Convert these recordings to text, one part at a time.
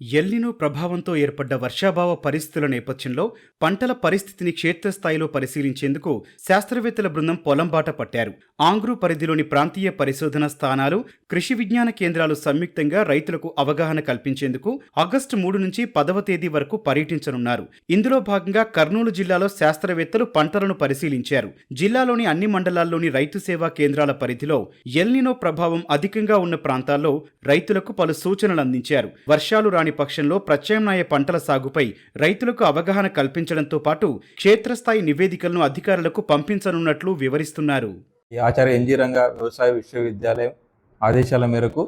El Niño ప్రభావంతో ఏర్పడ్డ వర్షాభావ పరిస్థితుల నేపథ్యంలో పంటల పరిస్థితిని క్షేత్రస్థాయిలో పరిశీలించేందుకు శాస్త్రవేత్తల బృందం పొలంబాట పట్టారు. ఆంగ్రూ పరిధిలోని ప్రాంతీయ పరిశోధన స్థానాలు, కృషి విజ్ఞాన కేంద్రాలు సంయుక్తంగా రైతులకు అవగాహన కల్పించేందుకు ఆగస్టు 3 నుంచి 10వ తేదీ వరకు పర్యటించనున్నారు. ఇందులో భాగంగా కర్నూలు జిల్లాలో శాస్త్రవేత్తలు పంటలను పరిశీలించారు. జిల్లాలోని అన్ని మండలాల్లోని రైతు సేవా కేంద్రాల పరిధిలో ఎల్నినో ప్రభావం అధికంగా ఉన్న ప్రాంతాల్లో రైతులకు పలు సూచనలు అందించారు. వర్షాలు రాని పక్షంలో ప్రత్యామ్నాయ పంటల సాగుపై రైతులకు అవగాహన కల్పించడంతో పాటు క్షేత్రస్థాయి నివేదికలను అధికారులకు పంపించనున్నట్లు వివరిస్తున్నారు. ఆచార్య ఎన్జీ రంగా వ్యవసాయ విశ్వవిద్యాలయం ఆదేశాల మేరకు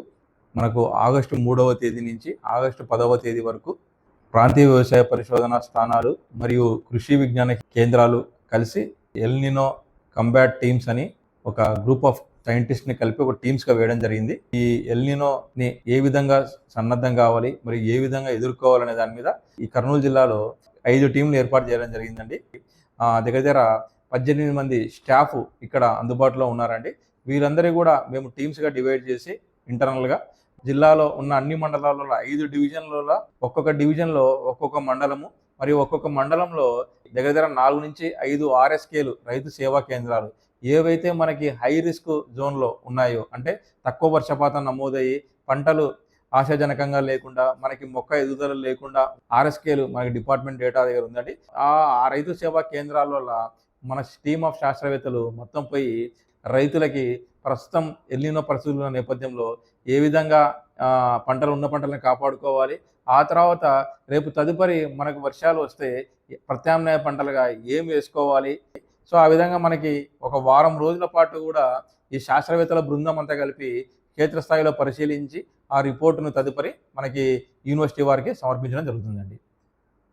మనకు ఆగస్టు 3వ తేదీ నుంచి ఆగస్టు 10వ తేదీ వరకు ప్రాంతీయ వ్యవసాయ పరిశోధనా స్థానాలు మరియు కృషి విజ్ఞాన కేంద్రాలు కలిసి ఎల్నినో కంబాట్ టీమ్స్ అని ఒక గ్రూప్ ఆఫ్ సైంటిస్ట్ని కలిపి ఒక టీమ్స్గా వేయడం జరిగింది. ఈ ఎల్నినోని ఏ విధంగా సన్నద్ధం కావాలి, మరి ఏ విధంగా ఎదుర్కోవాలనే దాని మీద ఈ కర్నూలు జిల్లాలో 5 టీంలు ఏర్పాటు చేయడం జరిగిందండి. దగ్గర 18 మంది స్టాఫ్ ఇక్కడ అందుబాటులో ఉన్నారండి. వీళ్ళందరూ కూడా మేము టీమ్స్గా డివైడ్ చేసి ఇంటర్నల్గా జిల్లాలో ఉన్న అన్ని మండలాలలో 5 డివిజన్లలో ఒక్కొక్క డివిజన్లో ఒక్కొక్క మండలము మరియు ఒక్కొక్క మండలంలో దగ్గర 4 నుంచి 5 ఆర్ఎస్కేలు రైతు సేవా కేంద్రాలు ఏవైతే మనకి హై రిస్క్ జోన్లో ఉన్నాయో, అంటే తక్కువ వర్షపాతం నమోదయ్యి పంటలు ఆశాజనకంగా లేకుండా మనకి మొక్క ఎదుగుదల లేకుండా ఆర్ఎస్కేలు మనకి డిపార్ట్మెంట్ డేటా దగ్గర ఉందండి. ఆ రైతు సేవా కేంద్రాల వల్ల మన టీమ్ ఆఫ్ శాస్త్రవేత్తలు మొత్తం పోయి రైతులకి ప్రస్తుతం ఎల్నినో పరిస్థితుల నేపథ్యంలో ఏ విధంగా ఉన్న పంటలను కాపాడుకోవాలి, ఆ తర్వాత రేపు తదుపరి మనకు వర్షాలు వస్తే ప్రత్యామ్నాయ పంటలుగా ఏం వేసుకోవాలి. సో ఆ విధంగా మనకి ఒక వారం రోజుల పాటు కూడా ఈ శాస్త్రవేత్తల బృందం అంతా కలిపి క్షేత్రస్థాయిలో పరిశీలించి ఆ రిపోర్టును తదుపరి మనకి యూనివర్సిటీ వారికి సమర్పించడం జరుగుతుందండి.